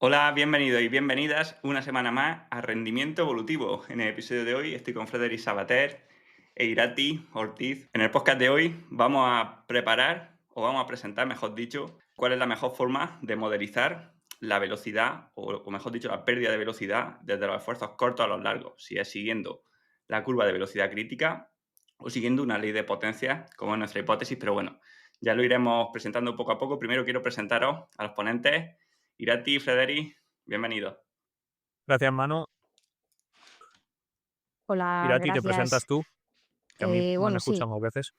Hola, bienvenidos y bienvenidas una semana más a Rendimiento Evolutivo. En el episodio de hoy estoy con Frederic Sabater e Irati Ortiz. En el podcast de hoy vamos a presentar, mejor dicho, cuál es la mejor forma de modelizar la velocidad, o mejor dicho, la pérdida de velocidad desde los esfuerzos cortos a los largos, si es siguiendo la curva de velocidad crítica o siguiendo una ley de potencia, como es nuestra hipótesis, pero bueno, ya lo iremos presentando poco a poco. Primero quiero presentaros a los ponentes. Irati, Frederic, bienvenido. Gracias, Manu. Hola, Irati, ¿te presentas gracias. tú? Que a mí me han Bueno, escuchado sí, más veces.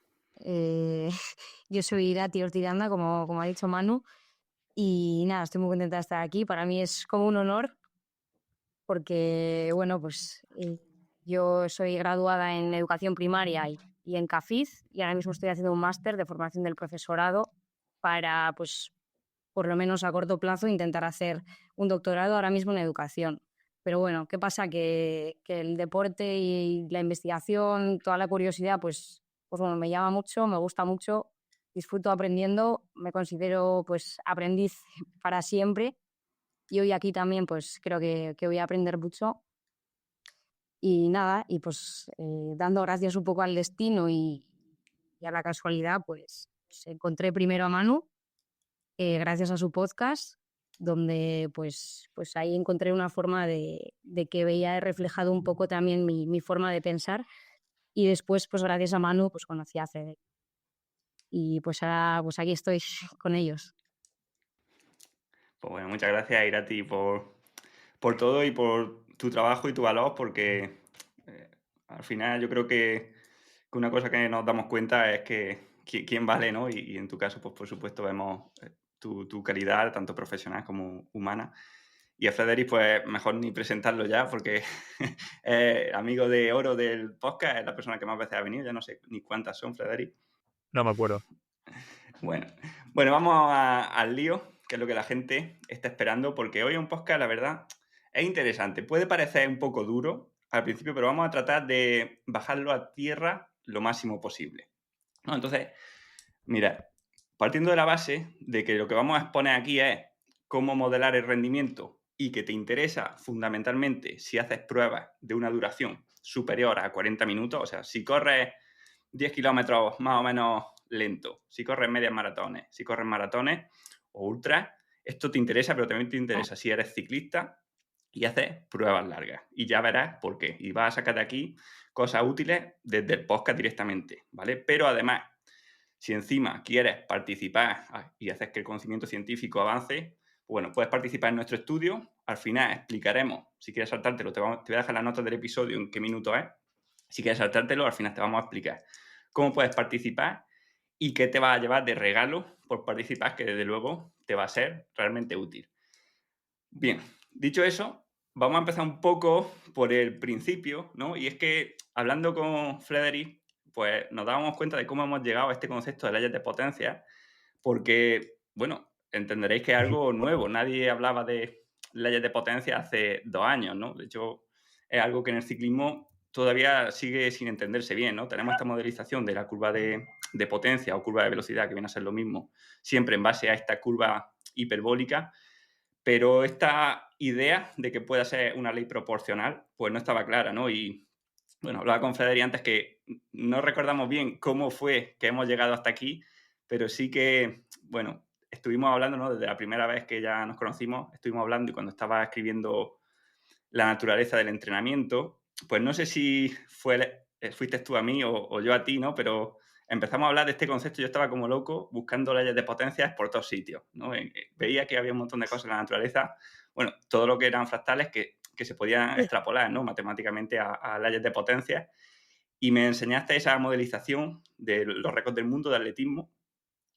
yo soy Irati Ortiranda, como ha dicho Manu, y nada, estoy muy contenta de estar aquí. Para mí es como un honor porque, bueno, pues yo soy graduada en educación primaria y en CAFIZ y ahora mismo estoy haciendo un máster de formación del profesorado para, pues, por lo menos a corto plazo, intentar hacer un doctorado ahora mismo en educación. Pero bueno, ¿qué pasa? Que el deporte y la investigación, toda la curiosidad, pues bueno, me llama mucho, me gusta mucho, disfruto aprendiendo, me considero pues aprendiz para siempre y hoy aquí también pues creo que voy a aprender mucho. Y nada, y pues dando gracias un poco al destino y a la casualidad, pues encontré primero a Manu gracias a su podcast, donde pues ahí encontré una forma de que veía reflejado un poco también mi forma de pensar. Y después, pues gracias a Manu, pues conocí a Fede. Y pues ahora, pues aquí estoy con ellos. Pues bueno, muchas gracias, Irati, por todo y por tu trabajo y tu valor, porque al final yo creo que una cosa que nos damos cuenta es que quién vale, ¿no? Y en tu caso, pues por supuesto, vemos tu calidad, tanto profesional como humana. Y a Frederic, pues mejor ni presentarlo ya, porque es amigo de oro del podcast, es la persona que más veces ha venido, ya no sé ni cuántas son, Frederic. No me acuerdo. Bueno, vamos al lío, que es lo que la gente está esperando, porque hoy un podcast, la verdad, es interesante. Puede parecer un poco duro al principio, pero vamos a tratar de bajarlo a tierra lo máximo posible, ¿no? Entonces, mira, partiendo de la base de que lo que vamos a exponer aquí es cómo modelar el rendimiento y que te interesa fundamentalmente si haces pruebas de una duración superior a 40 minutos, o sea, si corres 10 kilómetros más o menos lento, si corres medias maratones, si corres maratones o ultras, esto te interesa, pero también te interesa si eres ciclista y haces pruebas largas. Y ya verás por qué. Y vas a sacar de aquí cosas útiles desde el podcast directamente, ¿vale? Pero además, si encima quieres participar y hacer que el conocimiento científico avance, bueno, puedes participar en nuestro estudio. Al final explicaremos, si quieres saltártelo, te voy a dejar las notas del episodio en qué minuto es. Si quieres saltártelo, al final te vamos a explicar cómo puedes participar y qué te va a llevar de regalo por participar, que desde luego te va a ser realmente útil. Bien, dicho eso, vamos a empezar un poco por el principio, ¿no? Y es que hablando con Frederic, pues nos dábamos cuenta de cómo hemos llegado a este concepto de leyes de potencia, porque, bueno, entenderéis que es algo nuevo. Nadie hablaba de leyes de potencia hace 2 años, ¿no? De hecho, es algo que en el ciclismo todavía sigue sin entenderse bien, ¿no? Tenemos esta modelización de la curva de potencia o curva de velocidad, que viene a ser lo mismo, siempre en base a esta curva hiperbólica, pero esta idea de que pueda ser una ley proporcional, pues no estaba clara, ¿no? Y bueno, hablaba con Frederic antes que no recordamos bien cómo fue que hemos llegado hasta aquí, pero sí que, bueno, estuvimos hablando, ¿no? Desde la primera vez que ya nos conocimos, estuvimos hablando y cuando estaba escribiendo La naturaleza del entrenamiento, pues no sé si fuiste tú a mí o yo a ti, ¿no? Pero empezamos a hablar de este concepto y yo estaba como loco buscando leyes de potencias por todos sitios, ¿no? Veía que había un montón de cosas en la naturaleza, bueno, todo lo que eran fractales que se podían extrapolar, ¿no? Matemáticamente a leyes de potencias, y me enseñaste esa modelización de los récords del mundo de atletismo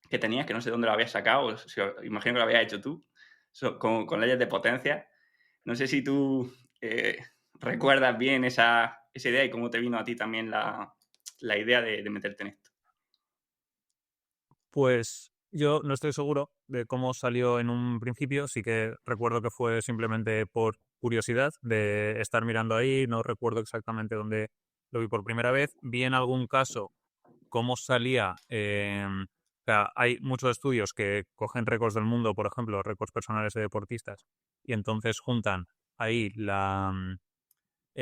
que tenías, que no sé dónde lo habías sacado, imagino que lo habías hecho tú, con leyes de potencia. No sé si tú eh, recuerdas bien esa idea y cómo te vino a ti también la idea de meterte en esto. Pues yo no estoy seguro de cómo salió en un principio. Sí que recuerdo que fue simplemente por curiosidad de estar mirando ahí. No recuerdo exactamente dónde lo vi por primera vez. Vi en algún caso cómo salía sea, hay muchos estudios que cogen récords del mundo, por ejemplo, récords personales de deportistas, y entonces juntan ahí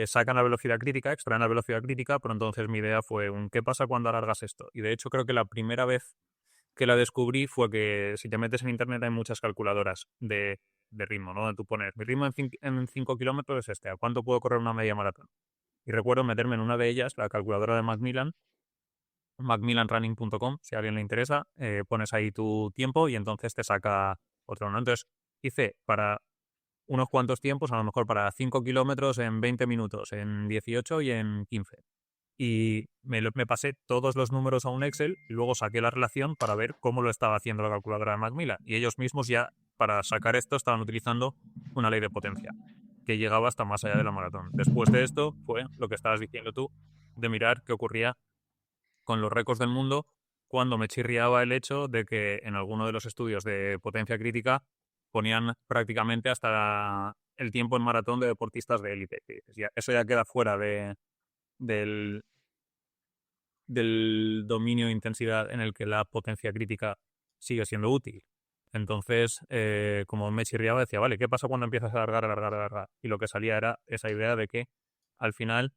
sacan la velocidad crítica, extraen la velocidad crítica, pero entonces mi idea fue ¿qué pasa cuando alargas esto? Y de hecho creo que la primera vez que la descubrí fue que si te metes en internet hay muchas calculadoras de ritmo, ¿no? Donde tú pones, mi ritmo en 5 kilómetros es este, ¿a cuánto puedo correr una media maratón? Y recuerdo meterme en una de ellas, la calculadora de Macmillan, macmillanrunning.com, si a alguien le interesa, pones ahí tu tiempo y entonces te saca otro, ¿no? Entonces hice para unos cuantos tiempos, a lo mejor para 5 kilómetros en 20 minutos, en 18 y en 15. Y me pasé todos los números a un Excel y luego saqué la relación para ver cómo lo estaba haciendo la calculadora de Macmillan. Y ellos mismos ya, para sacar esto, estaban utilizando una ley de potencia que llegaba hasta más allá de la maratón. Después de esto fue lo que estabas diciendo tú, de mirar qué ocurría con los récords del mundo cuando me chirriaba el hecho de que en alguno de los estudios de potencia crítica ponían prácticamente hasta el tiempo en maratón de deportistas de élite. Eso ya queda fuera del, del dominio de intensidad en el que la potencia crítica sigue siendo útil. Entonces, como me chirriaba, decía, vale, ¿qué pasa cuando empiezas a alargar, alargar, alargar? Y lo que salía era esa idea de que al final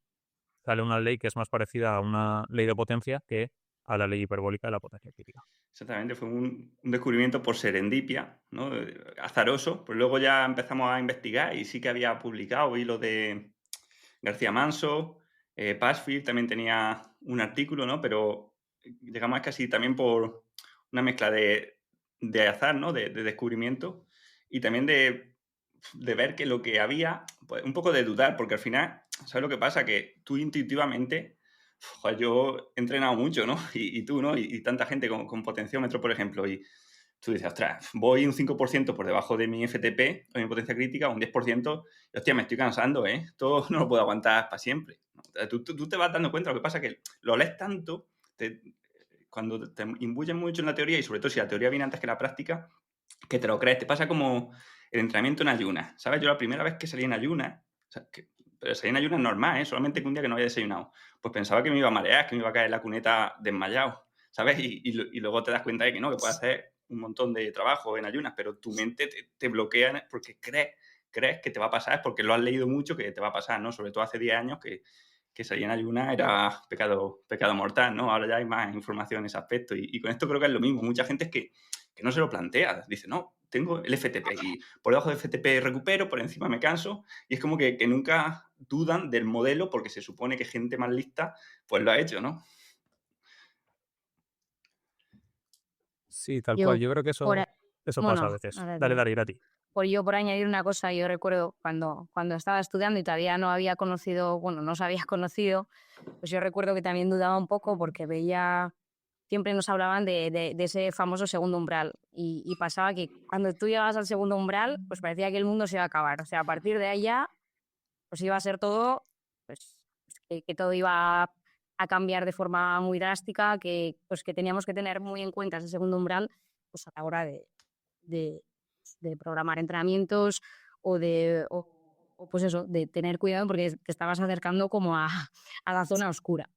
sale una ley que es más parecida a una ley de potencia que a la ley hiperbólica de la potencia crítica. Exactamente, fue un descubrimiento por serendipia, ¿no? Azaroso. Pues luego ya empezamos a investigar y sí que había publicado hilos de García Manso, Passfield también tenía un artículo, ¿no? Pero llegamos casi también por una mezcla de azar, ¿no? De descubrimiento y también de ver que lo que había, pues un poco de dudar, porque al final, ¿sabes lo que pasa? Que tú intuitivamente, joder, yo he entrenado mucho, ¿no? Y tú, ¿no? Y tanta gente con potenciómetro, por ejemplo, y tú dices, ostras, voy un 5% por debajo de mi FTP, o mi potencia crítica, un 10%, y hostia, me estoy cansando, ¿eh? Esto no lo puedo aguantar para siempre. Tú te vas dando cuenta, lo que pasa es que lo lees tanto, cuando te imbuyes mucho en la teoría, y sobre todo si la teoría viene antes que la práctica, que te lo crees. Te pasa como el entrenamiento en ayunas, ¿sabes? Yo la primera vez que salí en ayunas, o sea, pero salí en ayunas normal, ¿eh? Solamente que un día que no había desayunado, pues pensaba que me iba a marear, que me iba a caer en la cuneta desmayado, ¿sabes? Y luego te das cuenta de que no, que puedes hacer un montón de trabajo en ayunas, pero tu mente te bloquea porque crees que te va a pasar, porque lo has leído mucho que te va a pasar, ¿no? Sobre todo hace 10 años que salir en ayunas era pecado mortal, ¿no? Ahora ya hay más información en ese aspecto y con esto creo que es lo mismo. Mucha gente es que no se lo plantea. Dice, no, tengo el FTP y por debajo del FTP recupero, por encima me canso y es como que nunca dudan del modelo porque se supone que gente más lista pues lo ha hecho, ¿no? Sí, tal cual. Yo, Yo creo que por, eso pasa a bueno, veces. ahora Dale, digo. dale, ir a ti. Por añadir una cosa, yo recuerdo cuando estaba estudiando y todavía no había conocido, bueno, no os había conocido, pues yo recuerdo que también dudaba un poco porque veía, siempre nos hablaban de ese famoso segundo umbral y pasaba que cuando tú llegabas al segundo umbral, pues parecía que el mundo se iba a acabar. O sea, a partir de ahí ya, pues iba a ser todo, pues que todo iba a cambiar de forma muy drástica, pues que teníamos que tener muy en cuenta ese segundo umbral pues a la hora de, de programar entrenamientos o pues eso, de tener cuidado porque te estabas acercando como a la zona oscura.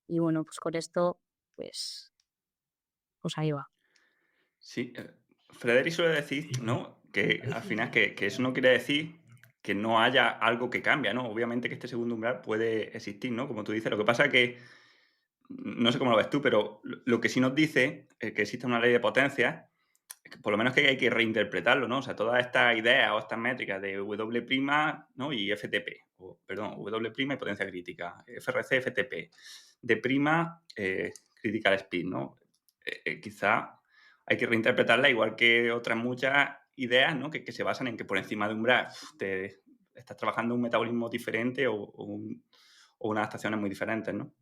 Y bueno, pues con esto, pues ahí va. Sí, Frederick suele decir, ¿no? Que al final que eso no quiere decir que no haya algo que cambia, ¿no? Obviamente que este segundo umbral puede existir, ¿no? Como tú dices, lo que pasa es que, no sé cómo lo ves tú, pero lo que sí nos dice que existe una ley de potencia, es que por lo menos que hay que reinterpretarlo, ¿no? O sea, todas estas ideas o estas métricas de W', ¿no? Y FTP, perdón, W' y potencia crítica, FRC, FTP, de prima, critical speed, ¿no? Quizá hay que reinterpretarla igual que otras muchas ideas, ¿no? Que se basan en que por encima de umbral te estás trabajando un metabolismo diferente o unas adaptaciones muy diferentes, ¿no?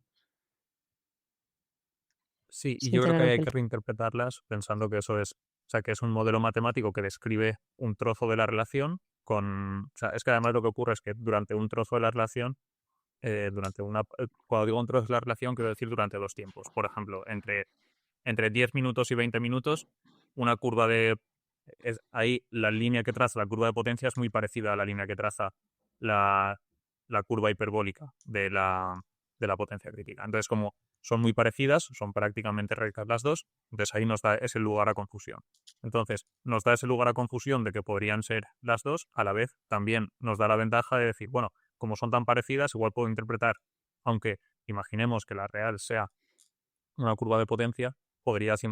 Sí, y Sí, yo creo que hay totalmente. que reinterpretarlas pensando que eso es, o sea, que es un modelo matemático que describe un trozo de la relación o sea, es que además lo que ocurre es que durante un trozo de la relación, cuando digo un trozo de la relación, quiero decir durante dos tiempos. Por ejemplo, entre 10 minutos y 20 minutos, una curva ahí la línea que traza la curva de potencia es muy parecida a la línea que traza la, la curva hiperbólica de la potencia crítica. Entonces, como son muy parecidas, son prácticamente rectas las dos, entonces ahí nos da ese lugar a confusión. Entonces, nos da ese lugar a confusión de que podrían ser las dos, a la vez también nos da la ventaja de decir, bueno, como son tan parecidas, igual puedo interpretar, aunque imaginemos que la real sea una curva de potencia, podrías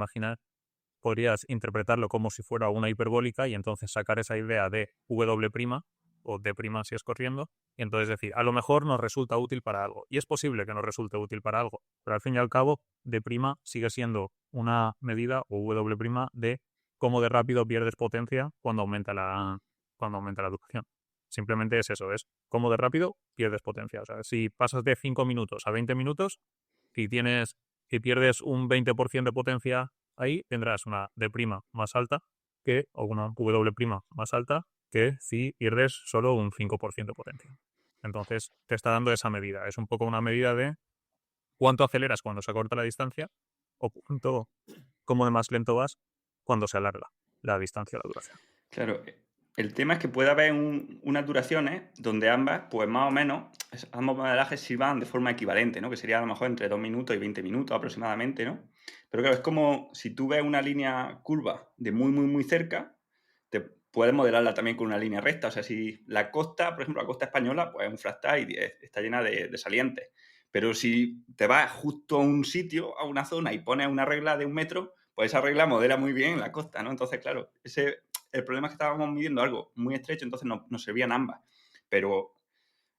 interpretarlo como si fuera una hiperbólica y entonces sacar ', de W' o D' si es corriendo, y entonces decir, a lo mejor nos resulta útil para algo. Y es posible que nos resulte útil para algo, pero al fin y al cabo, D' sigue siendo una medida, o W', de cómo de rápido pierdes potencia cuando aumenta la duración. Simplemente es eso, es cómo de rápido pierdes potencia. O sea, si pasas de 5 minutos a 20 minutos, si pierdes un 20% de potencia ahí, tendrás una D' más alta o una W' más alta que si pierdes solo un 5% de potencia. Entonces, te está dando esa medida. Es un poco una medida de cuánto aceleras cuando se acorta la distancia o cómo de más lento vas cuando se alarga la distancia o la duración. Claro, el tema es que puede haber unas duraciones donde ambas, pues más o menos, ambos modelajes sirvan de forma equivalente, ¿no? Que sería a lo mejor entre 2 minutos y 20 minutos aproximadamente, ¿no? Pero claro, es como si tú ves una línea curva de muy, muy, muy cerca, te puedes modelarla también con una línea recta. O sea, si la costa, por ejemplo, la costa española, pues es un fractal y está llena de salientes. Pero si te vas justo a un sitio, a una zona y pones una regla de 1 metro, pues esa regla modela muy bien la costa, ¿no? Entonces, claro, el problema es que estábamos midiendo algo muy estrecho, entonces nos servían ambas. Pero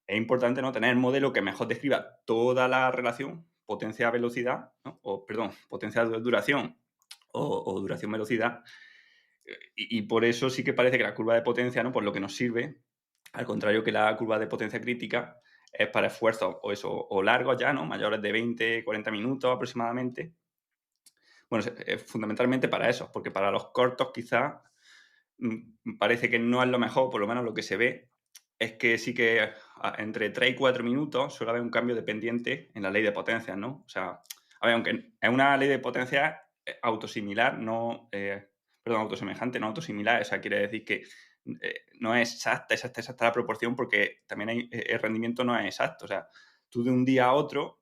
es importante, ¿no?, tener el modelo que mejor describa toda la relación potencia-velocidad, ¿no? O, perdón, potencia-duración o duración-velocidad. Y por eso sí que parece que la curva de potencia, ¿no?, por lo que nos sirve, al contrario que la curva de potencia crítica, es para esfuerzos o largos ya, ¿no?, mayores de 20, 40 minutos aproximadamente. Bueno, fundamentalmente para eso, porque para los cortos quizás parece que no es lo mejor, por lo menos lo que se ve, es que sí que entre 3 y 4 minutos suele haber un cambio dependiente en la ley de potencias, ¿no? O sea, a ver, aunque es una ley de potencias autosimilar, no, perdón, autosemejante, no autosimilar, o sea, quiere decir que no es exacta la proporción, porque también el rendimiento no es exacto. O sea, tú de un día a otro,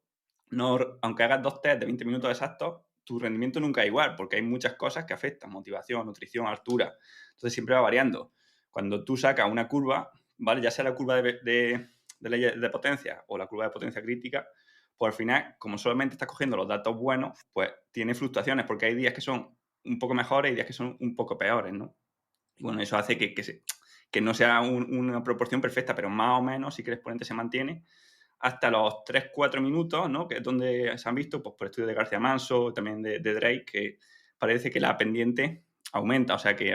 no, aunque hagas 2 test de 20 minutos exactos, tu rendimiento nunca es igual, porque hay muchas cosas que afectan: motivación, nutrición, altura. Entonces siempre va variando. Cuando tú sacas una curva, ¿vale?, ya sea la curva de ley de potencia o la curva de potencia crítica, pues al final, como solamente estás cogiendo los datos buenos, pues tiene fluctuaciones, porque hay días que son un poco mejores y días que son un poco peores, ¿no? Y bueno, eso hace que no sea una proporción perfecta, pero más o menos sí que el exponente se mantiene hasta los 3-4 minutos, ¿no?, que es donde se han visto, pues, por estudios de García Manso, también de Drake, que parece que la pendiente aumenta. O sea, que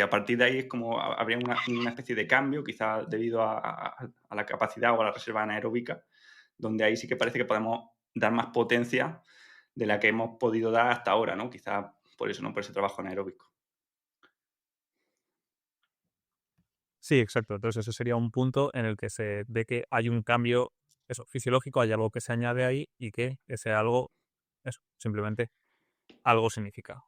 a partir de ahí es como habría una especie de cambio, quizás debido a la capacidad o a la reserva anaeróbica, donde ahí sí que parece que podemos dar más potencia de la que hemos podido dar hasta ahora, ¿no? Quizás por eso, ¿no?, por ese trabajo anaeróbico. Sí, exacto. Entonces ese sería un punto en el que se ve que hay un cambio fisiológico, hay algo que se añade ahí y que ese algo, simplemente algo significa.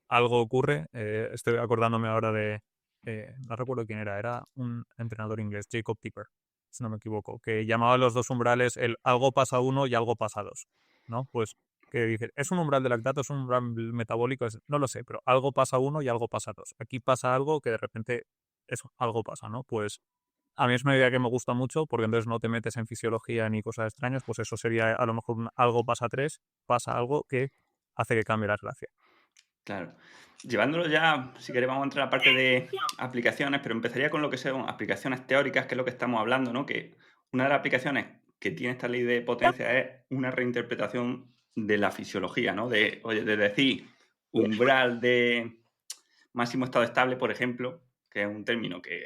Algo ocurre, estoy acordándome ahora no recuerdo quién era un entrenador inglés, Jacob Tipper, si no me equivoco, que llamaba a los dos umbrales el algo pasa uno y algo pasa dos, ¿no? Pues que dice, ¿es un umbral de lactato, es un umbral metabólico? No lo sé, pero algo pasa uno y algo pasa dos. Aquí pasa algo que de repente algo pasa, ¿no? Pues a mí es una idea que me gusta mucho, porque entonces no te metes en fisiología ni cosas extrañas, pues eso sería a lo mejor algo pasa tres, pasa algo que hace que cambie la relación. Claro. Llevándolo ya, si queréis, vamos a entrar a la parte de aplicaciones, pero empezaría con lo que son aplicaciones teóricas, que es lo que estamos hablando, ¿no? Que una de las aplicaciones que tiene esta ley de potencia es una reinterpretación de la fisiología, ¿no? Oye, de decir umbral de máximo estado estable, por ejemplo, que es un término que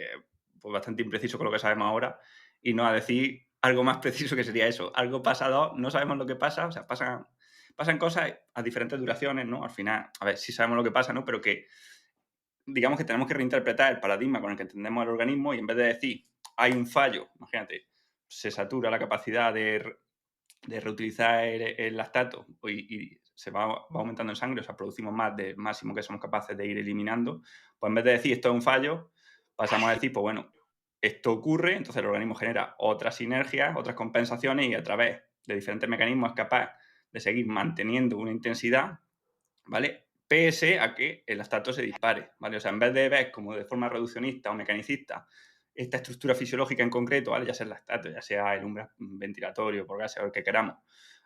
pues, bastante impreciso con lo que sabemos ahora, y no a decir algo más preciso, que sería eso. Algo pasado, no sabemos lo que pasa, o sea, pasan cosas a diferentes duraciones, ¿no? Al final, a ver, sí sabemos lo que pasa, ¿no? Pero que, digamos que tenemos que reinterpretar el paradigma con el que entendemos el organismo, y en vez de decir hay un fallo, imagínate, se satura la capacidad de reutilizar el lactato y se va aumentando en sangre, o sea, producimos más del máximo que somos capaces de ir eliminando, pues en vez de decir esto es un fallo, pasamos a decir, pues bueno, esto ocurre, entonces el organismo genera otras sinergias, otras compensaciones, y a través de diferentes mecanismos es capaz de seguir manteniendo una intensidad, ¿vale? Pese a que el lactato se dispare, ¿vale? O sea, en vez de ver como de forma reduccionista o mecanicista esta estructura fisiológica en concreto, ¿vale? Ya sea el lactato, ya sea el umbral ventilatorio, por gas, o el que queramos,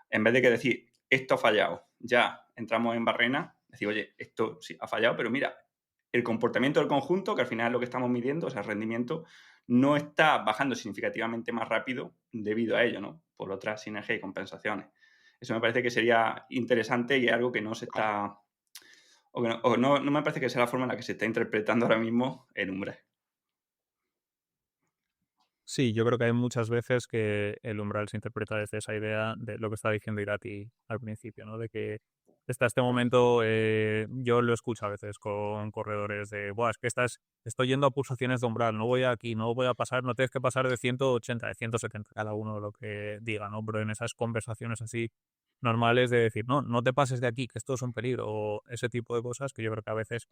en vez de que decir, esto ha fallado, ya entramos en barrena, decir, oye, esto sí ha fallado, pero mira, el comportamiento del conjunto, que al final es lo que estamos midiendo, o sea, el rendimiento, no está bajando significativamente más rápido debido a ello, ¿no? Por otras sinergias y compensaciones. Eso me parece que sería interesante y es algo que no se está... no me parece que sea la forma en la que se está interpretando ahora mismo el umbral. Sí, yo creo que hay muchas veces que el umbral se interpreta desde esa idea de lo que estaba diciendo Irati al principio, ¿no? De que hasta este momento, yo lo escucho a veces con corredores de, Buah, es que estoy yendo a pulsaciones de umbral, no voy aquí, no voy a pasar, no tienes que pasar de 180, de 170, cada uno lo que diga, ¿no? Pero en esas conversaciones así normales de decir, no, no te pases de aquí, que esto es un peligro, o ese tipo de cosas que yo creo que a veces,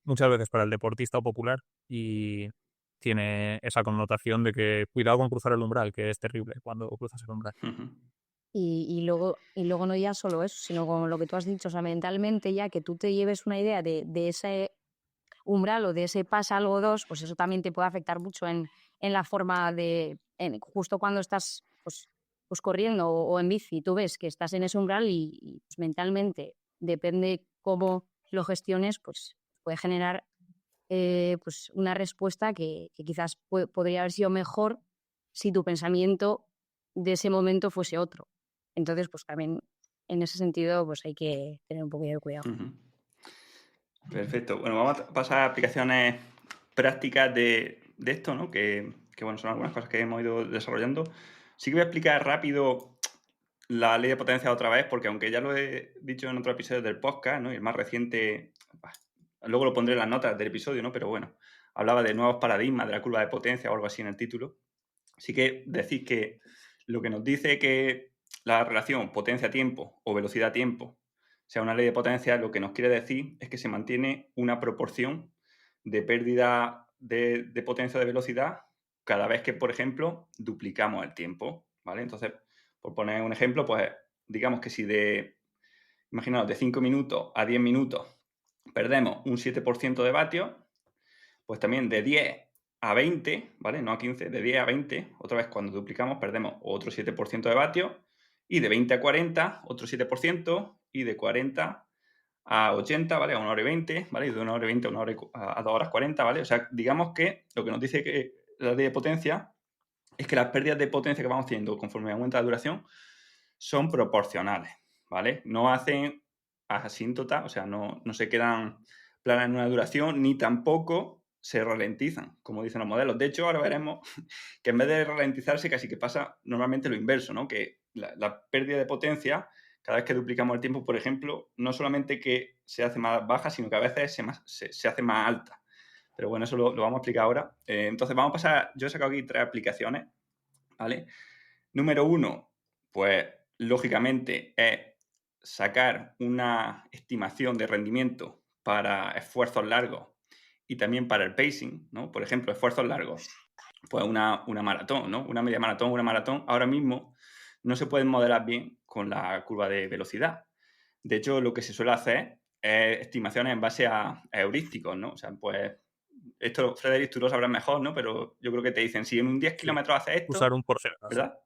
muchas veces para el deportista popular y tiene esa connotación de que cuidado con cruzar el umbral, que es terrible cuando cruzas el umbral. Y luego no ya solo eso, sino como lo que tú has dicho, o sea, mentalmente ya que tú te lleves una idea de ese umbral o de ese pasa algo 2, pues eso también te puede afectar mucho en la forma justo cuando estás pues corriendo o en bici, tú ves que estás en ese umbral y pues, mentalmente, depende cómo lo gestiones, pues puede generar pues una respuesta que quizás podría haber sido mejor si tu pensamiento de ese momento fuese otro. Entonces, pues también en ese sentido, pues hay que tener un poquito de cuidado. Perfecto. Bueno, vamos a pasar a aplicaciones prácticas de esto, ¿no? Que, bueno, son algunas cosas que hemos ido desarrollando. Sí que voy a explicar rápido la ley de potencia otra vez, porque aunque ya lo he dicho en otro episodio del podcast, ¿no? Y el más reciente, luego lo pondré en las notas del episodio, ¿no? Pero bueno, hablaba de nuevos paradigmas de la curva de potencia o algo así en el título. Así que decís que lo que nos dice que la relación potencia-tiempo o velocidad-tiempo sea una ley de potencia, lo que nos quiere decir es que se mantiene una proporción de pérdida de potencia o de velocidad cada vez que, por ejemplo, duplicamos el tiempo, ¿vale? Entonces, por poner un ejemplo, pues digamos que si imaginaos, de 5 minutos a 10 minutos perdemos un 7% de vatios, pues también de 10 a 20, ¿vale? No a 15, de 10 a 20, otra vez cuando duplicamos perdemos otro 7% de vatios, y de 20 a 40, otro 7%, y de 40 a 80, ¿vale? A 1 hora y 20, ¿vale? Y de 1 hora y 20 a 2 horas 40, ¿vale? O sea, digamos que lo que nos dice que la ley de potencia es que las pérdidas de potencia que vamos teniendo conforme aumenta la duración son proporcionales, ¿vale? No hacen asíntota, o sea, no se quedan planas en una duración, ni tampoco se ralentizan, como dicen los modelos. De hecho, ahora veremos que en vez de ralentizarse, casi que pasa normalmente lo inverso, ¿no? Que la pérdida de potencia, cada vez que duplicamos el tiempo, por ejemplo, no solamente que se hace más baja, sino que a veces se hace más alta. Pero bueno, eso lo vamos a explicar ahora. Entonces, vamos a pasar, yo he sacado aquí 3 aplicaciones, ¿vale? Número 1, pues lógicamente es sacar una estimación de rendimiento para esfuerzos largos y también para el pacing, ¿no? Por ejemplo, esfuerzos largos, pues una maratón, ¿no? Una media maratón, una maratón, ahora mismo no se pueden modelar bien con la curva de velocidad. De hecho, lo que se suele hacer es estimaciones en base a heurísticos, ¿no? O sea, pues esto, Frederic, tú lo sabrás mejor, ¿no? Pero yo creo que te dicen, si en un 10 Sí, kilómetros haces usar esto, un porcentaje. ¿verdad?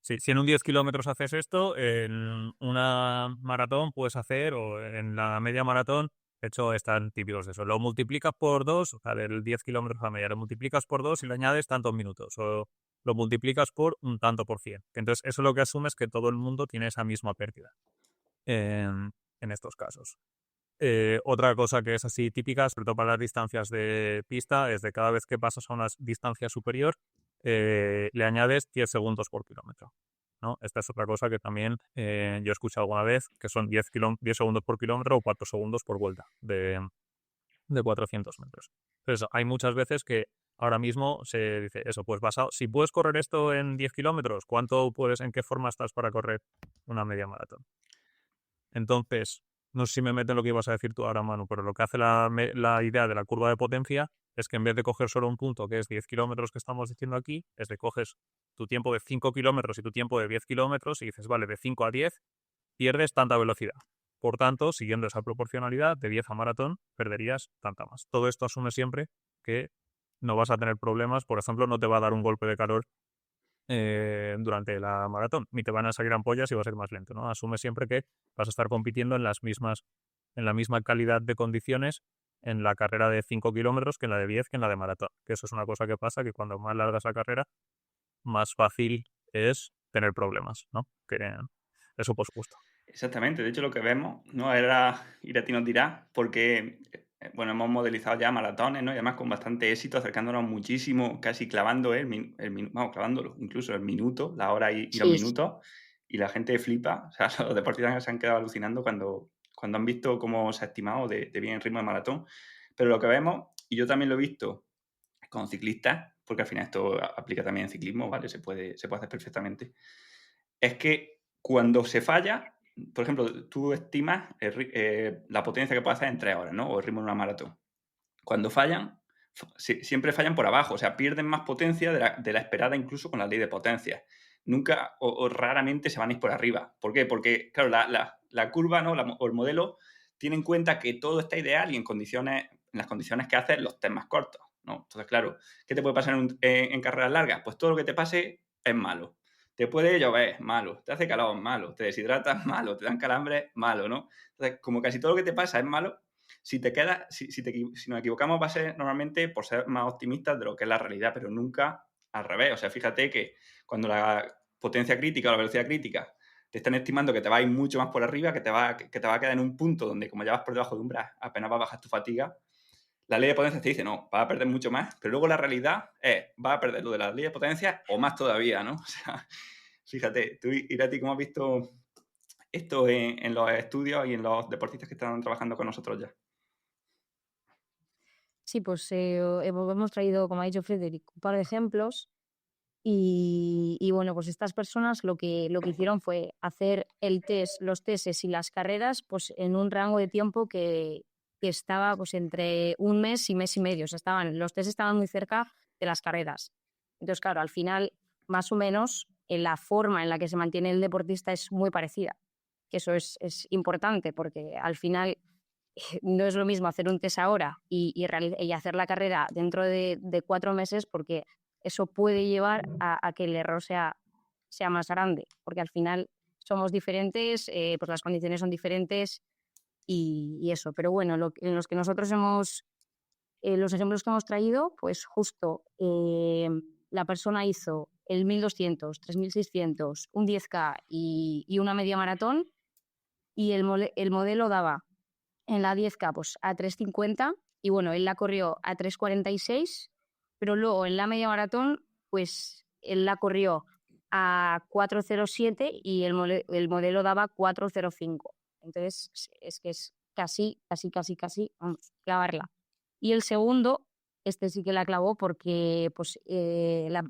Sí, si en un 10 kilómetros haces esto, en una maratón puedes hacer, o en la media maratón, de hecho están típicos de eso, lo multiplicas por 2, o sea, del 10 kilómetros a media, lo multiplicas por 2 y le añades tantos minutos, o lo multiplicas por un tanto por cien. Entonces, eso lo que asume es que todo el mundo tiene esa misma pérdida en estos casos. Otra cosa que es así típica, sobre todo para las distancias de pista, es de cada vez que pasas a una distancia superior, le añades 10 segundos por kilómetro, ¿no? Esta es otra cosa que también yo he escuchado alguna vez, que son 10 segundos por kilómetro o 4 segundos por vuelta de 400 metros. Entonces, hay muchas veces que ahora mismo se dice eso, pues basado, si puedes correr esto en 10 kilómetros, en qué forma estás para correr una media maratón? Entonces, no sé si me meto en lo que ibas a decir tú ahora, Manu, pero lo que hace la idea de la curva de potencia es que en vez de coger solo un punto, que es 10 kilómetros que estamos diciendo aquí, es de coges tu tiempo de 5 kilómetros y tu tiempo de 10 kilómetros y dices, vale, de 5 a 10, pierdes tanta velocidad. Por tanto, siguiendo esa proporcionalidad, de 10 a maratón, perderías tanta más. Todo esto asume siempre que no vas a tener problemas. Por ejemplo, no te va a dar un golpe de calor durante la maratón, ni te van a salir ampollas y va a ser más lento, ¿no? Asume siempre que vas a estar compitiendo en la misma calidad de condiciones en la carrera de 5 kilómetros que en la de 10 que en la de maratón. Que eso es una cosa que pasa, que cuando más larga es la carrera, más fácil es tener problemas, ¿no? Que eso por supuesto. Exactamente, de hecho lo que vemos, ¿no? Era, Irati nos dirá, porque, bueno, hemos modelizado ya maratones, ¿no? Y además con bastante éxito, acercándonos muchísimo, casi clavando vamos, clavándolo, incluso el minuto, la hora y los Sí, minutos, y la gente flipa, o sea, los deportistas se han quedado alucinando cuando han visto cómo se ha estimado de bien el ritmo de maratón. Pero lo que vemos, y yo también lo he visto con ciclistas, porque al final esto aplica también en ciclismo, ¿vale? Se puede hacer perfectamente, es que cuando se falla, por ejemplo, tú estimas la potencia que puede hacer en 3 horas, ¿no? O el ritmo de una maratón. Cuando fallan, siempre fallan por abajo, o sea, pierden más potencia de la esperada incluso con la ley de potencia. Nunca o raramente se van a ir por arriba. ¿Por qué? Porque, claro, la curva, ¿no? O el modelo tiene en cuenta que todo está ideal y en las condiciones que hacen los test más cortos, ¿no? Entonces, claro, ¿qué te puede pasar en carreras largas? Pues todo lo que te pase es malo. Te puede llover, malo. Te hace calor, malo. Te deshidratas, malo. Te dan calambres, malo, ¿no? Entonces, como casi todo lo que te pasa es malo, si nos equivocamos va a ser normalmente por ser más optimistas de lo que es la realidad, pero nunca al revés. O sea, fíjate que cuando la potencia crítica o la velocidad crítica te están estimando que te va a ir mucho más por arriba, que te va a quedar en un punto donde como ya vas por debajo de umbral, apenas va a bajar tu fatiga, la ley de potencia te dice, no, vas a perder mucho más, pero luego la realidad es, vas a perder lo de la ley de potencia o más todavía, ¿no? O sea, fíjate, tú, Irati, ¿cómo has visto esto en los estudios y en los deportistas que están trabajando con nosotros ya? sí, pues hemos traído, como ha dicho Frederick, un par de ejemplos. Y bueno, pues estas personas lo que hicieron fue hacer los testes y las carreras pues en un rango de tiempo que estaba pues entre un mes y medio. O sea, los testes estaban muy cerca de las carreras. Entonces, claro, al final, más o menos, la forma en la que se mantiene el deportista es muy parecida. Que eso es importante porque al final no es lo mismo hacer un test ahora y hacer la carrera dentro de 4 meses, porque eso puede llevar a que el error sea más grande, porque al final somos diferentes, pues las condiciones son diferentes y eso. Pero bueno, en los que nosotros los ejemplos que hemos traído, pues justo la persona hizo el 1200, 3600, un 10K y una media maratón, y el modelo daba en la 10K pues, a 3:50, y bueno, él la corrió a 3:46, pero luego en la media maratón pues él la corrió a 4:07 y el modelo daba 4:05. Entonces es que es casi, vamos, clavarla. Y el segundo, este sí que la clavó porque pues, este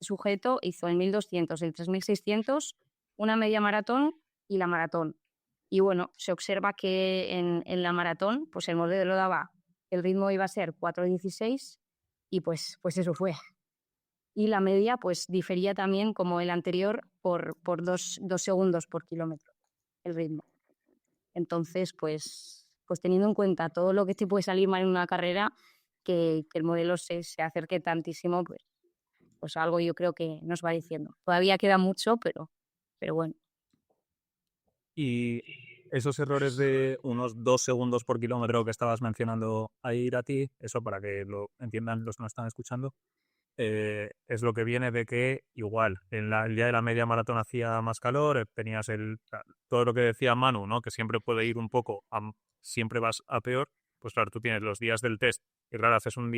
sujeto hizo el 1200, el 3600, una media maratón y la maratón. Y bueno, se observa que en la maratón, pues el modelo daba, el ritmo iba a ser 4:16 y pues eso fue. Y la media pues difería también como el anterior por 2 segundos por kilómetro el ritmo. Entonces, pues teniendo en cuenta todo lo que te puede salir mal en una carrera, que el modelo se acerque tantísimo, pues algo yo creo que nos va diciendo. Todavía queda mucho, pero bueno. Y esos errores de unos 2 segundos por kilómetro que estabas mencionando ahí, Irati, eso para que lo entiendan los que nos están escuchando, es lo que viene de que igual el día de la media maratón hacía más calor, tenías todo lo que decía Manu, ¿no? Que siempre puede ir un poco, siempre vas a peor. Pues claro, tú tienes los días del test, y claro, haces un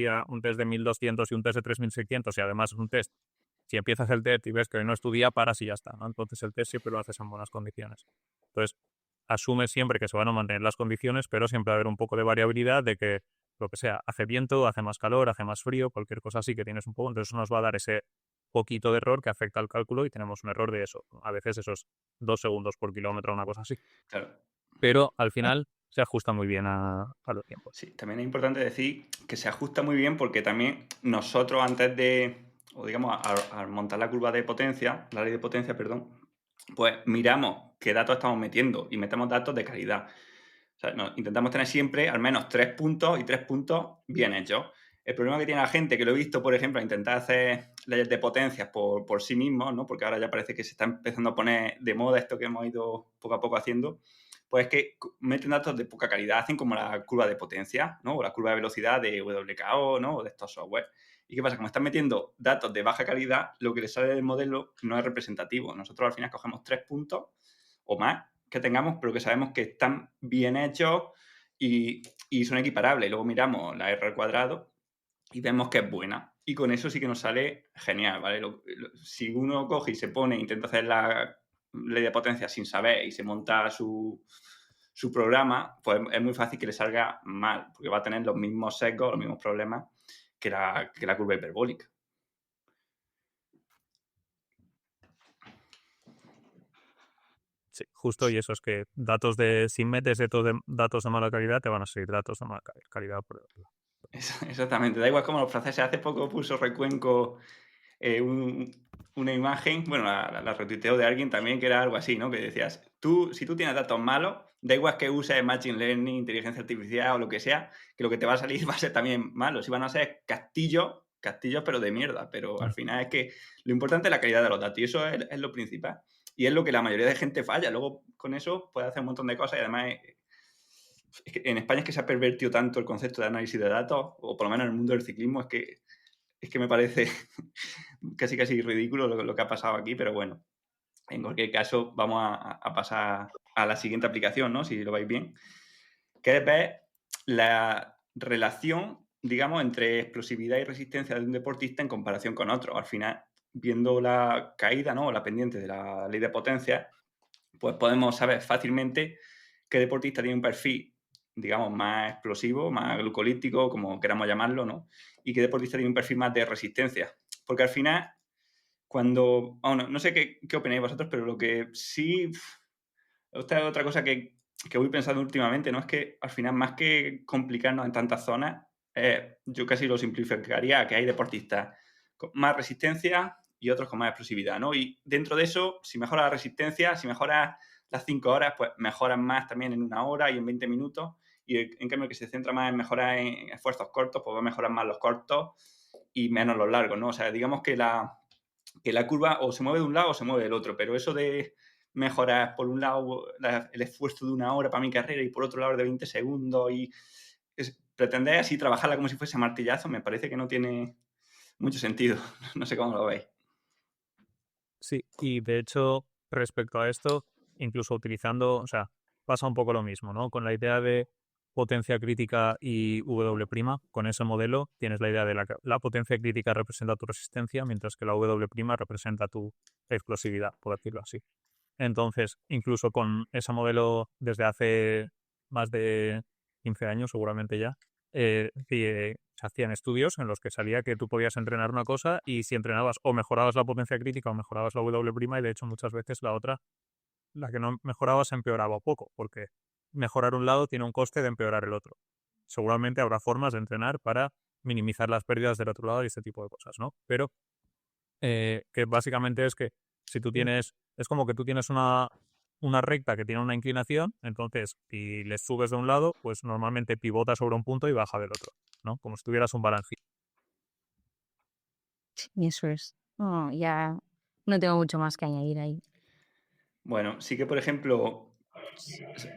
test de 1200 y un test de 3600 y además es un test. Si empiezas el test y ves que hoy no es tu día, paras y ya está, ¿no? Entonces el test siempre lo haces en buenas condiciones. Entonces, asume siempre que se van a mantener las condiciones, pero siempre va a haber un poco de variabilidad de que lo que sea, hace viento, hace más calor, hace más frío, cualquier cosa así que tienes un poco, entonces eso nos va a dar ese poquito de error que afecta al cálculo y tenemos un error de eso, a veces esos 2 segundos por kilómetro, una cosa así. Claro. Pero al final se ajusta muy bien a los tiempos. Sí, también es importante decir que se ajusta muy bien porque también nosotros antes de, o digamos, al montar la curva de potencia, la ley de potencia, perdón, pues miramos qué datos estamos metiendo y metemos datos de calidad. O sea, intentamos tener siempre al menos 3 puntos y 3 puntos bien hechos. El problema que tiene la gente, que lo he visto, por ejemplo, intentar hacer leyes de potencias por sí mismos, ¿no? Porque ahora ya parece que se está empezando a poner de moda esto que hemos ido poco a poco haciendo, pues es que meten datos de poca calidad, hacen como la curva de potencia, ¿no? O la curva de velocidad de WKO, ¿no? O de estos software. ¿Y qué pasa? Como están metiendo datos de baja calidad, lo que les sale del modelo no es representativo. Nosotros al final cogemos 3 puntos o más que tengamos, pero que sabemos que están bien hechos y son equiparables. Luego miramos la R al cuadrado y vemos que es buena. Y con eso sí que nos sale genial, ¿vale? Si uno coge y se pone, intenta hacer la ley de potencia sin saber y se monta su programa, pues es muy fácil que le salga mal, porque va a tener los mismos sesgos, los mismos problemas que la curva hiperbólica. Sí, justo, y eso es que si metes datos de mala calidad, te van a salir datos de mala calidad. Exactamente, da igual como los franceses. Hace poco puso Recuenco una imagen, bueno, la retuiteó de alguien también, que era algo así, ¿no? Que decías, si tú tienes datos malos, da igual que uses Machine Learning, inteligencia artificial o lo que sea, que lo que te va a salir va a ser también malo. Si van a ser castillos, pero de mierda. Pero al final es que lo importante es la calidad de los datos y eso es lo principal. Y es lo que la mayoría de gente falla. Luego con eso puedes hacer un montón de cosas y además es que en España es que se ha pervertido tanto el concepto de análisis de datos, o por lo menos en el mundo del ciclismo, es que me parece casi ridículo lo que ha pasado aquí, pero bueno, en cualquier caso vamos a pasar a la siguiente aplicación, ¿no? Si lo vais bien, que es ver la relación, digamos, entre explosividad y resistencia de un deportista en comparación con otro. Al final, viendo la caída, ¿no? O la pendiente de la ley de potencia, pues podemos saber fácilmente qué deportista tiene un perfil, digamos, más explosivo, más glucolítico, como queramos llamarlo, ¿no? Y qué deportista tiene un perfil más de resistencia. Porque al final, no sé qué opináis vosotros, pero lo que sí... Esta es otra cosa que voy pensando últimamente, ¿no? Es que al final, más que complicarnos en tantas zonas, yo casi lo simplificaría a que hay deportistas con más resistencia y otros con más explosividad, ¿no? Y dentro de eso, si mejoras la resistencia, si mejoras las 5 horas, pues mejoras más también en 1 hora y en 20 minutos. Y en cambio, que se centra más en mejorar en esfuerzos cortos, pues va a mejorar más los cortos y menos los largos, ¿no? O sea, digamos que la curva o se mueve de un lado o se mueve del otro, pero eso de mejorar por un lado el esfuerzo de 1 hora para mi carrera y por otro lado de 20 segundos y pretender así trabajarla como si fuese martillazo, me parece que no tiene mucho sentido. No sé cómo lo veis. Sí, y de hecho, respecto a esto, incluso o sea, pasa un poco lo mismo, ¿no? Con la idea de potencia crítica y W', con ese modelo tienes la idea de la potencia crítica representa tu resistencia, mientras que la W' representa tu explosividad, por decirlo así. Entonces, incluso con ese modelo desde hace más de 15 años, seguramente ya, se hacían estudios en los que salía que tú podías entrenar una cosa y si entrenabas o mejorabas la potencia crítica o mejorabas la W', y de hecho muchas veces la otra, la que no mejorabas, empeoraba poco, porque mejorar un lado tiene un coste de empeorar el otro. Seguramente habrá formas de entrenar para minimizar las pérdidas del otro lado y este tipo de cosas, ¿no? Pero que básicamente es que si tú es como que tú tienes una recta que tiene una inclinación, entonces si le subes de un lado, pues normalmente pivota sobre un punto y baja del otro, ¿no? Como si tuvieras un balance. Y eso es. No, ya no tengo mucho más que añadir ahí. Bueno, sí que, por ejemplo,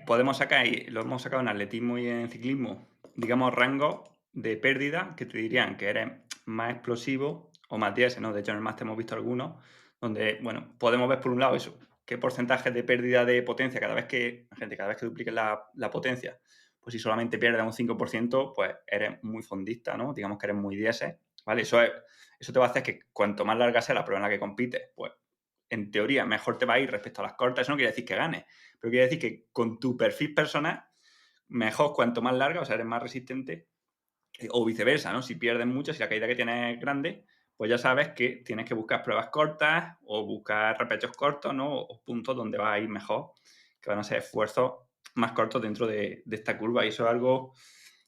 podemos sacar, y lo hemos sacado en atletismo y en ciclismo, digamos, rangos de pérdida que te dirían que eres más explosivo o más DS, ¿no? De hecho, en el máster hemos visto algunos donde, bueno, podemos ver por un lado eso, qué porcentaje de pérdida de potencia cada vez que dupliques la potencia, pues si solamente pierdes un 5%, pues eres muy fondista, ¿no? Digamos que eres muy DS, ¿vale? Eso te va a hacer que cuanto más larga sea la prueba en la que compites, pues en teoría mejor te va a ir respecto a las cortas. Eso no quiere decir que ganes, pero quiere decir que con tu perfil personal, mejor cuanto más larga, o sea, eres más resistente, o viceversa, ¿no? Si pierdes mucho, si la caída que tienes es grande, pues ya sabes que tienes que buscar pruebas cortas o buscar repechos cortos, ¿no? O puntos donde vas a ir mejor, que van a ser esfuerzos más cortos dentro de esta curva. Y eso es algo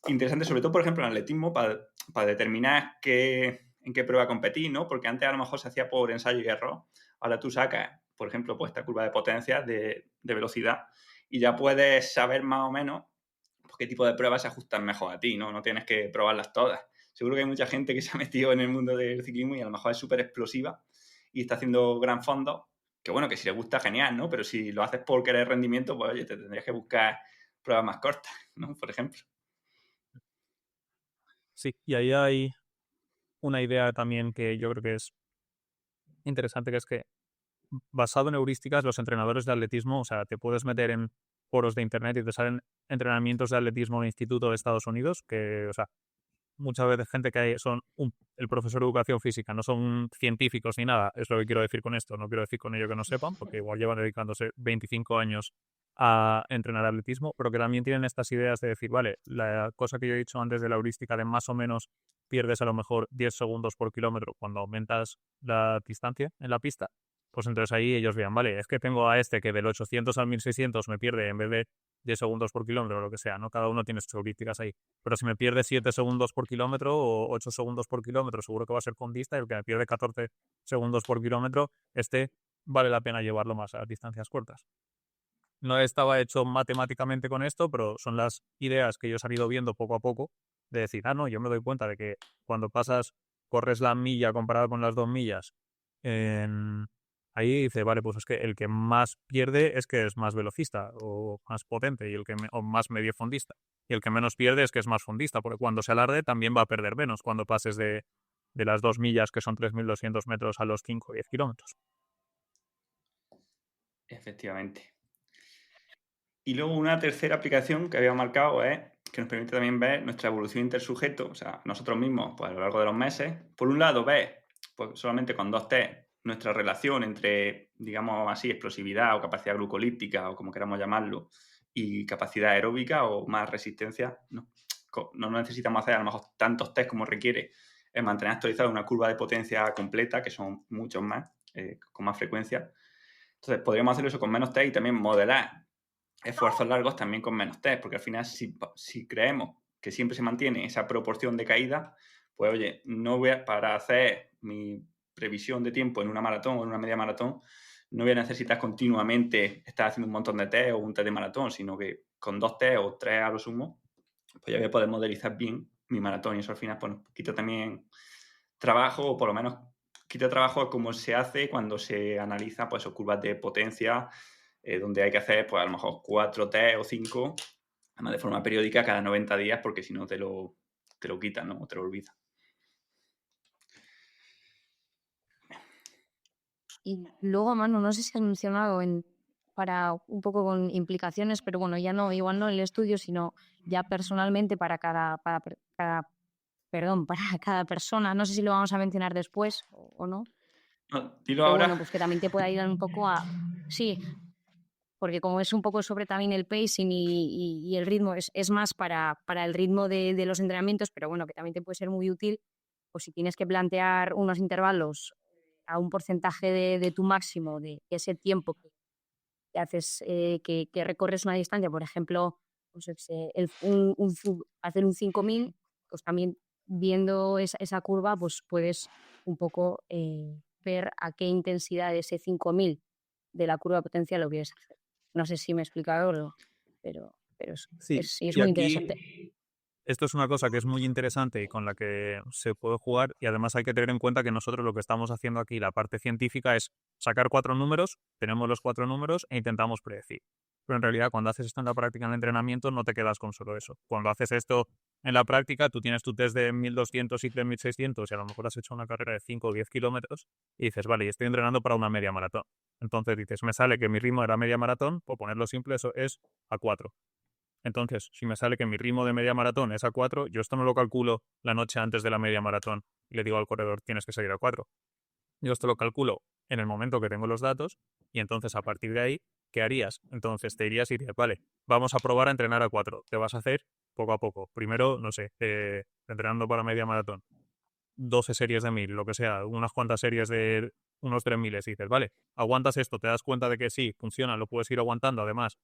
interesante, sobre todo, por ejemplo, en atletismo, para determinar en qué prueba competir, ¿no? Porque antes a lo mejor se hacía por ensayo y error. Ahora tú sacas por ejemplo, pues esta curva de potencia de velocidad, y ya puedes saber más o menos pues, qué tipo de pruebas se ajustan mejor a ti, ¿no? No tienes que probarlas todas. Seguro que hay mucha gente que se ha metido en el mundo del ciclismo y a lo mejor es súper explosiva y está haciendo gran fondo, que bueno, que si le gusta, genial, ¿no? Pero si lo haces por querer rendimiento, pues oye, te tendrías que buscar pruebas más cortas, ¿no? Por ejemplo. Sí, y ahí hay una idea también que yo creo que es interesante, que es que basado en heurísticas, los entrenadores de atletismo, o sea, te puedes meter en foros de internet y te salen entrenamientos de atletismo en el Instituto de Estados Unidos, que, o sea, muchas veces gente que hay son el profesor de educación física, no son científicos ni nada, es lo que quiero decir con esto, no quiero decir con ello que no sepan, porque igual llevan dedicándose 25 años a entrenar atletismo, pero que también tienen estas ideas de decir, vale, la cosa que yo he dicho antes de la heurística de más o menos pierdes a lo mejor 10 segundos por kilómetro cuando aumentas la distancia en la pista, pues entonces ahí ellos vean, vale, es que tengo a este que del 800 al 1600 me pierde en vez de 10 segundos por kilómetro o lo que sea, ¿no? Cada uno tiene sus heurísticas ahí. Pero si me pierde 7 segundos por kilómetro o 8 segundos por kilómetro, seguro que va a ser fondista, y el que me pierde 14 segundos por kilómetro, vale la pena llevarlo más a distancias cortas. No estaba hecho matemáticamente con esto, pero son las ideas que yo he salido viendo poco a poco, de decir, no, yo me doy cuenta de que cuando corres la milla comparada con las 2 millas, ahí dice, vale, pues es que el que más pierde es que es más velocista o más potente, o más medio fondista. Y el que menos pierde es que es más fondista, porque cuando se alargue también va a perder menos cuando pases de las 2 millas, que son 3.200 metros, a los 5 o 10 kilómetros. Efectivamente. Y luego una tercera aplicación que había marcado es que nos permite también ver nuestra evolución intersujeto, o sea, nosotros mismos pues, a lo largo de los meses. Por un lado, ves pues, solamente con 2 test nuestra relación entre, digamos así, explosividad o capacidad glucolíptica o como queramos llamarlo, y capacidad aeróbica o más resistencia. No necesitamos hacer a lo mejor tantos test como requiere mantener actualizada una curva de potencia completa, que son muchos más, con más frecuencia. Entonces, podríamos hacer eso con menos test y también modelar esfuerzos largos también con menos test, porque al final si creemos que siempre se mantiene esa proporción de caída, pues oye, no voy para hacer mi previsión de tiempo en una maratón o en una media maratón, no voy a necesitar continuamente estar haciendo un montón de test o un test de maratón, sino que con 2 test o 3 a lo sumo, pues ya voy a poder modelizar bien mi maratón, y eso al final pues, quita también trabajo, o por lo menos quita trabajo a cómo se hace cuando se analiza pues, curvas de potencia, donde hay que hacer pues, a lo mejor 4 test o 5, además de forma periódica cada 90 días, porque si no te lo quitan, ¿no? O te lo olvidas. Y luego, Manu, no sé si has mencionado para un poco con implicaciones, pero bueno, ya no, igual no en el estudio, sino ya personalmente para perdón, para cada persona. No sé si lo vamos a mencionar después o no. No, dilo Pero ahora. bueno, pues que también te pueda ayudar un poco sí, porque como es un poco sobre también el pacing y el ritmo, es más para el ritmo de los entrenamientos, pero bueno, que también te puede ser muy útil, pues si tienes que plantear unos intervalos a un porcentaje de tu máximo, de ese tiempo que haces, que recorres una distancia, por ejemplo, pues hacer un 5.000, pues también viendo esa curva, pues puedes un poco ver a qué intensidad de ese 5.000 de la curva de potencia lo quieres hacer. No sé si me he explicado, pero Sí, es y muy interesante. aquí esto es una cosa que es muy interesante y con la que se puede jugar, y además hay que tener en cuenta que nosotros lo que estamos haciendo aquí, la parte científica, es sacar 4 números, tenemos los 4 números e intentamos predecir. Pero en realidad cuando haces esto en la práctica, en el entrenamiento, no te quedas con solo eso. Cuando haces esto en la práctica, tú tienes tu test de 1.200 y 3.600 y a lo mejor has hecho una carrera de 5 o 10 kilómetros y dices, vale, y estoy entrenando para una media maratón. Entonces dices, me sale que mi ritmo era media maratón, por ponerlo simple, eso es a 4. Entonces, si me sale que mi ritmo de media maratón es a 4, yo esto no lo calculo la noche antes de la media maratón y le digo al corredor, tienes que seguir a 4. Yo esto lo calculo en el momento que tengo los datos y entonces a partir de ahí, ¿qué harías? Entonces te irías y dirías, vale, vamos a probar a entrenar a 4. Te vas a hacer poco a poco. Primero, no sé, entrenando para media maratón, 12 series de 1.000, lo que sea, unas cuantas series de unos 3.000 y dices, vale, aguantas esto, te das cuenta de que sí, funciona, lo puedes ir aguantando, además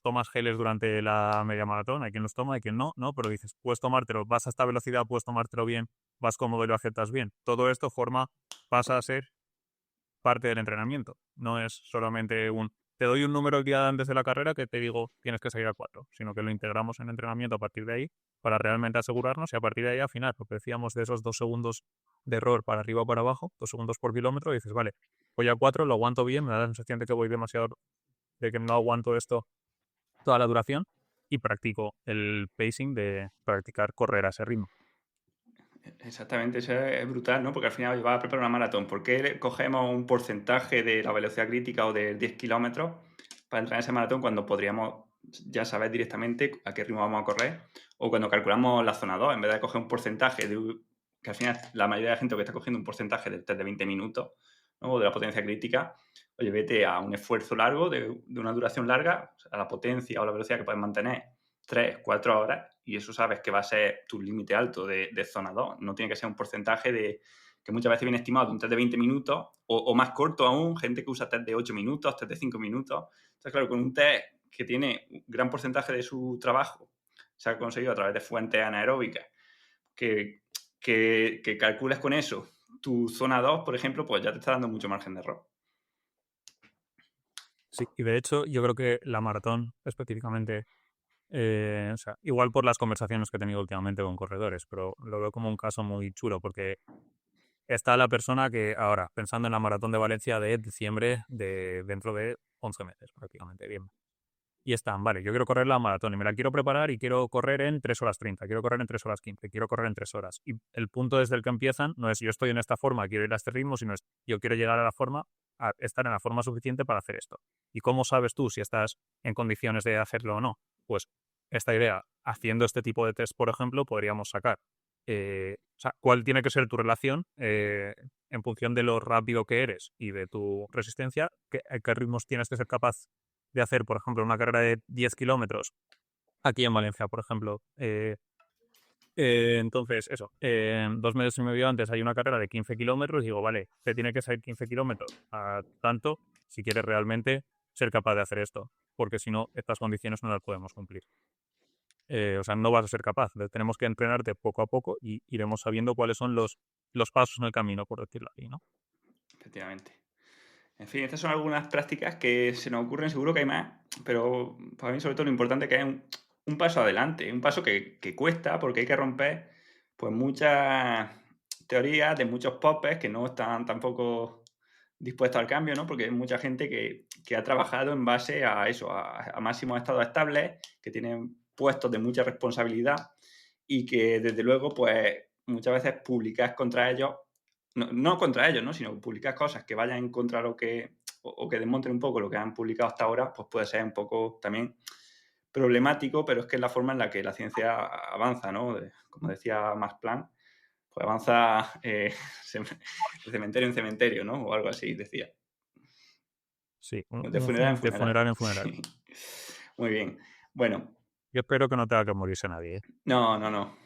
tomas geles durante la media maratón, hay quien los toma, hay quien no, pero dices, puedes tomártelo, vas a esta velocidad, puedes tomártelo bien, vas cómodo y lo aceptas bien. Todo esto pasa a ser parte del entrenamiento. No es solamente te doy un número el día antes de la carrera que te digo tienes que salir a 4, sino que lo integramos en el entrenamiento a partir de ahí para realmente asegurarnos y a partir de ahí afinar. Lo que decíamos de esos 2 segundos de error para arriba o para abajo, 2 segundos por kilómetro, y dices, vale, voy a 4, lo aguanto bien, me da la sensación de que voy demasiado, de que no aguanto esto toda la duración y practico el pacing de practicar correr a ese ritmo. Exactamente, eso es brutal, ¿no? Porque al final vas a preparar una maratón. ¿Por qué cogemos un porcentaje de la velocidad crítica o de 10 kilómetros para entrenar ese maratón cuando podríamos ya saber directamente a qué ritmo vamos a correr? O cuando calculamos la zona 2, en vez de coger un porcentaje que al final la mayoría de la gente que está cogiendo un porcentaje del test de 20 minutos, ¿no? O de la potencia crítica, oye, vete a un esfuerzo largo, de una duración larga, a la potencia o la velocidad que puedes mantener 3, 4 horas, y eso sabes que va a ser tu límite alto de zona 2. No tiene que ser un porcentaje que muchas veces viene estimado de un test de 20 minutos o más corto aún, gente que usa test de 8 minutos, test de 5 minutos. Entonces, claro, con un test que tiene un gran porcentaje de su trabajo se ha conseguido a través de fuentes anaeróbicas, que calcules con eso tu zona 2, por ejemplo, pues ya te está dando mucho margen de error. Sí, y de hecho yo creo que la maratón específicamente, o sea, igual por las conversaciones que he tenido últimamente con corredores, pero lo veo como un caso muy chulo porque está la persona que ahora, pensando en la maratón de Valencia de diciembre, dentro de 11 meses prácticamente, bien. Y están, vale, yo quiero correr la maratón y me la quiero preparar y quiero correr en 3 horas 30, quiero correr en 3 horas 15, quiero correr en 3 horas. Y el punto desde el que empiezan no es yo estoy en esta forma, quiero ir a este ritmo, sino es yo quiero llegar a la forma, a estar en la forma suficiente para hacer esto. ¿Y cómo sabes tú si estás en condiciones de hacerlo o no? Pues esta idea, haciendo este tipo de test, por ejemplo, podríamos sacar o sea, cuál tiene que ser tu relación en función de lo rápido que eres y de tu resistencia, a qué ritmos tienes que ser capaz de hacer, por ejemplo, una carrera de 10 kilómetros aquí en Valencia, por ejemplo. Entonces, eso, 2 meses y medio antes hay una carrera de 15 kilómetros y digo, vale, te tiene que salir 15 kilómetros a tanto si quieres realmente ser capaz de hacer esto, porque si no, estas condiciones no las podemos cumplir. O sea, no vas a ser capaz. Tenemos que entrenarte poco a poco y iremos sabiendo cuáles son los pasos en el camino, por decirlo así, ¿no? Efectivamente. En fin, estas son algunas prácticas que se nos ocurren, seguro que hay más, pero para mí sobre todo lo importante es que es un paso adelante, un paso que cuesta porque hay que romper pues muchas teorías de muchos popes que no están tampoco dispuestos al cambio, ¿no? Porque hay mucha gente que ha trabajado en base a eso, a máximos estados estables, que tienen puestos de mucha responsabilidad y que desde luego pues muchas veces publicas contra ellos, no contra ellos, ¿no? Sino publicar cosas que vayan en contra de lo que, o que desmonten un poco lo que han publicado hasta ahora, pues puede ser un poco también problemático, pero es que es la forma en la que la ciencia avanza, ¿no? Como decía Max Planck, pues avanza de cementerio en cementerio, ¿no? O algo así, decía. Sí, De funeral en de funeral. funeral en funeral. Sí. Muy bien. Bueno, Yo espero que no tenga que morirse nadie, ¿eh? no. No,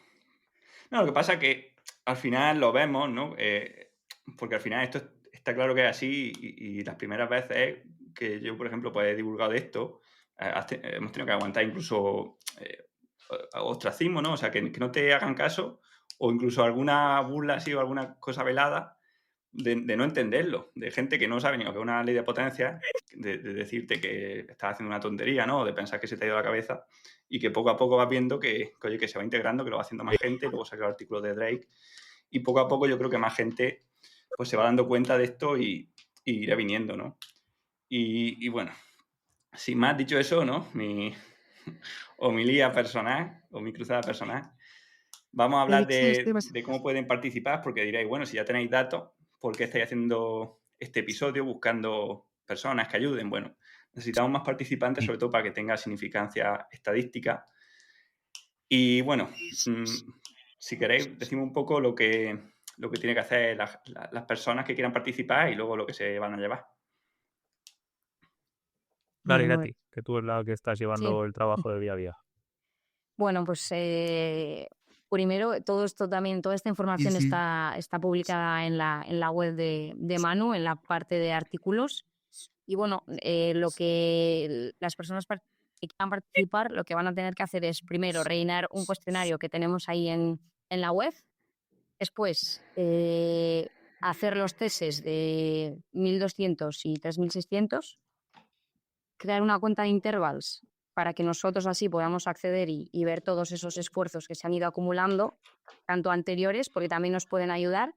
lo que pasa es que al final lo vemos, ¿no? Porque al final esto está claro que es así y las primeras veces que yo, por ejemplo, pues he divulgado esto, hemos tenido que aguantar incluso ostracismo, ¿no? O sea, que no te hagan caso o incluso alguna burla así o alguna cosa velada de no entenderlo, de gente que no sabe ni lo que es una ley de potencia, de decirte que estás haciendo una tontería, ¿no? De pensar que se te ha ido la cabeza y que poco a poco vas viendo oye, que se va integrando, que lo va haciendo más gente, luego saca el artículo de Drake y poco a poco yo creo que más gente pues se va dando cuenta de esto y irá viniendo, ¿no? Y bueno, sin más dicho eso, ¿no? Mi homilía personal o mi cruzada personal, vamos a hablar de cómo pueden participar, porque diréis, bueno, si ya tenéis datos, ¿por qué estáis haciendo este episodio buscando personas que ayuden? Bueno, necesitamos más participantes, sobre todo para que tenga significancia estadística. Y bueno, si queréis, decimos un poco lo que tienen que hacer las personas que quieran participar y luego lo que se van a llevar. Dale, Bueno, Irati, que tú eres la que estás sí. llevando el trabajo de día a día. Bueno, pues primero, todo esto también, toda esta información está publicada en la web de Manu, en la parte de artículos. Y bueno, lo que las personas que quieran participar, lo que van a tener que hacer es primero rellenar un cuestionario que tenemos ahí en la web. Después, hacer los testes de 1200 y 3600, crear una cuenta de intervals para que nosotros así podamos acceder y ver todos esos esfuerzos que se han ido acumulando, tanto anteriores, porque también nos pueden ayudar,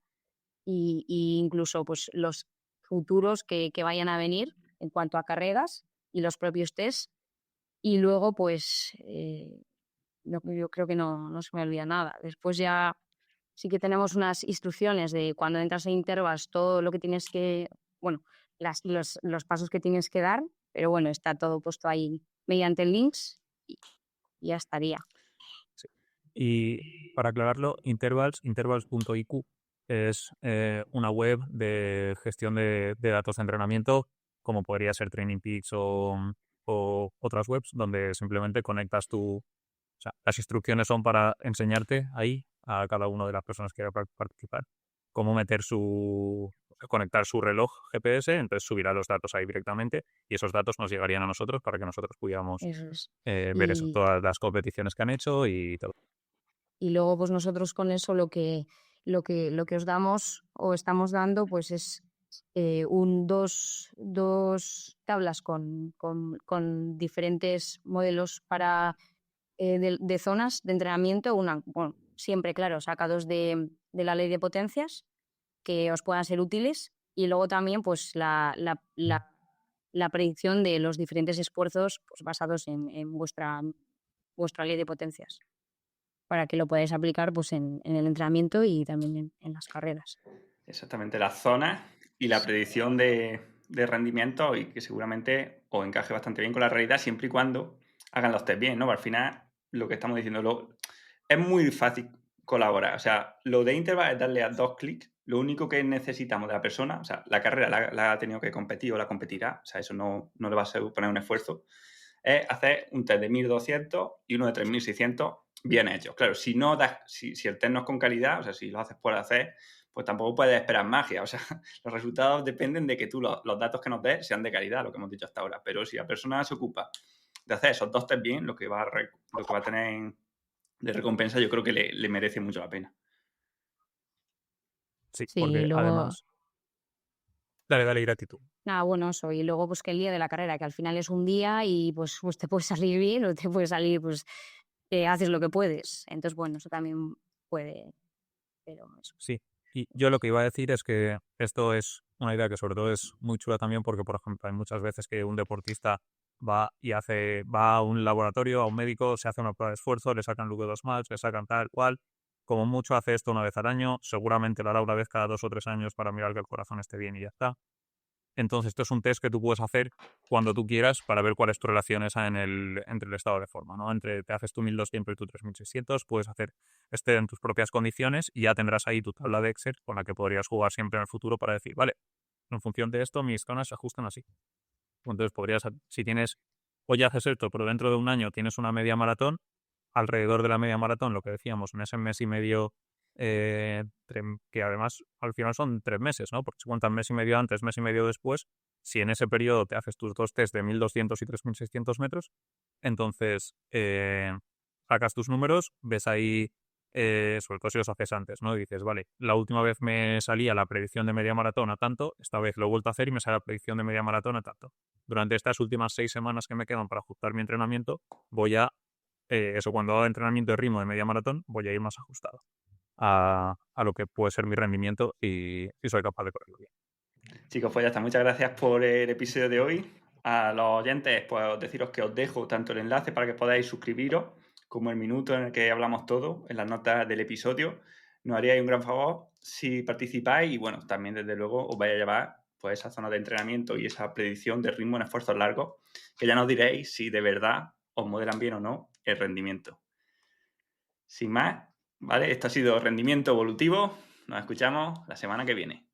y incluso pues los futuros que vayan a venir en cuanto a carreras y los propios tests. Y luego, pues, yo creo que no se me olvida nada. Después ya sí que tenemos unas instrucciones de cuando entras en intervals, todo lo que tienes que, bueno, los pasos que tienes que dar, pero bueno, está todo puesto ahí mediante links y ya estaría. Sí. Y para aclararlo, intervals.iq es una web de gestión de datos de entrenamiento, como podría ser Training Peaks o otras webs, donde simplemente conectas o sea, las instrucciones son para enseñarte ahí a cada una de las personas que quiera participar cómo conectar su reloj GPS, entonces subirá los datos ahí directamente y esos datos nos llegarían a nosotros para que nosotros pudiéramos Eso es. ver eso, Y, todas las competiciones que han hecho y todo. y luego, pues nosotros con eso lo que os damos o estamos dando, pues es dos tablas con diferentes modelos de zonas de entrenamiento, bueno, siempre, claro, sacados de la ley de potencias que os puedan ser útiles, y luego también pues la predicción de los diferentes esfuerzos pues, basados en vuestra ley de potencias, para que lo podáis aplicar pues, en el entrenamiento y también en las carreras. Exactamente, las zonas y la predicción de rendimiento, y que seguramente os encaje bastante bien con la realidad siempre y cuando hagan los test bien, ¿no? Al final, lo que estamos diciendo, es muy fácil colaborar. O sea, lo de interval es darle a 2 clics. Lo único que necesitamos de la persona, o sea, la carrera la ha tenido que competir o la competirá, o sea, eso no le va a suponer un esfuerzo, es hacer un test de 1200 y uno de 3600 bien hechos. Claro, si el test no es con calidad, o sea, si lo haces por hacer, pues tampoco puedes esperar magia. O sea, los resultados dependen de que tú los datos que nos des sean de calidad, lo que hemos dicho hasta ahora. Pero si la persona se ocupa de hacer esos 2 test bien, lo que va a tener de recompensa, yo creo que le merece mucho la pena. Sí, Sí, porque luego, además, dale gratitud. nada, bueno, eso, y luego pues que el día de la carrera, que al final es un día y pues te puede salir bien o te puede salir, pues haces lo que puedes. Entonces, bueno, eso también puede, pero eso. Sí, y yo lo que iba a decir es que esto es una idea que sobre todo es muy chula también porque, por ejemplo, hay muchas veces que un deportista va a un laboratorio, a un médico, se hace una prueba de esfuerzo, le sacan V2 max, le sacan tal cual, como mucho hace esto una vez al año, seguramente lo hará una vez cada 2 o 3 años para mirar que el corazón esté bien y ya está. Entonces, esto es un test que tú puedes hacer cuando tú quieras para ver cuál es tu relación esa entre el estado de forma, ¿no? Te haces tu 1200 y tu 3600, puedes hacer este en tus propias condiciones y ya tendrás ahí tu tabla de Excel con la que podrías jugar siempre en el futuro para decir, vale, en función de esto mis zonas se ajustan así. Entonces si tienes, hoy haces esto, pero dentro de un año tienes una media maratón, alrededor de la media maratón, lo que decíamos, en ese mes y medio, que además al final son 3 meses, ¿no? Porque si cuentan mes y medio antes, mes y medio después, si en ese periodo te haces tus 2 test de 1200 y 3600 metros, entonces sacas tus números, ves ahí, sobre todo si los haces antes, ¿no? Y dices, vale, la última vez me salía la predicción de media maratón a tanto, esta vez lo he vuelto a hacer y me sale la predicción de media maratón a tanto. Durante estas últimas 6 semanas que me quedan para ajustar mi entrenamiento, voy a cuando hago entrenamiento de ritmo de media maratón, voy a ir más ajustado a lo que puede ser mi rendimiento y soy capaz de correrlo bien. Chicos, pues ya está. Muchas gracias por el episodio de hoy. A los oyentes, pues deciros que os dejo tanto el enlace para que podáis suscribiros como el minuto en el que hablamos todo en las notas del episodio. Nos haríais un gran favor si participáis y, bueno, también desde luego os vais a llevar pues esa zona de entrenamiento y esa predicción de ritmo en esfuerzos largos, que ya nos diréis si de verdad os modelan bien o no el rendimiento. Sin más, ¿vale? Esto ha sido Rendimiento Evolutivo. Nos escuchamos la semana que viene.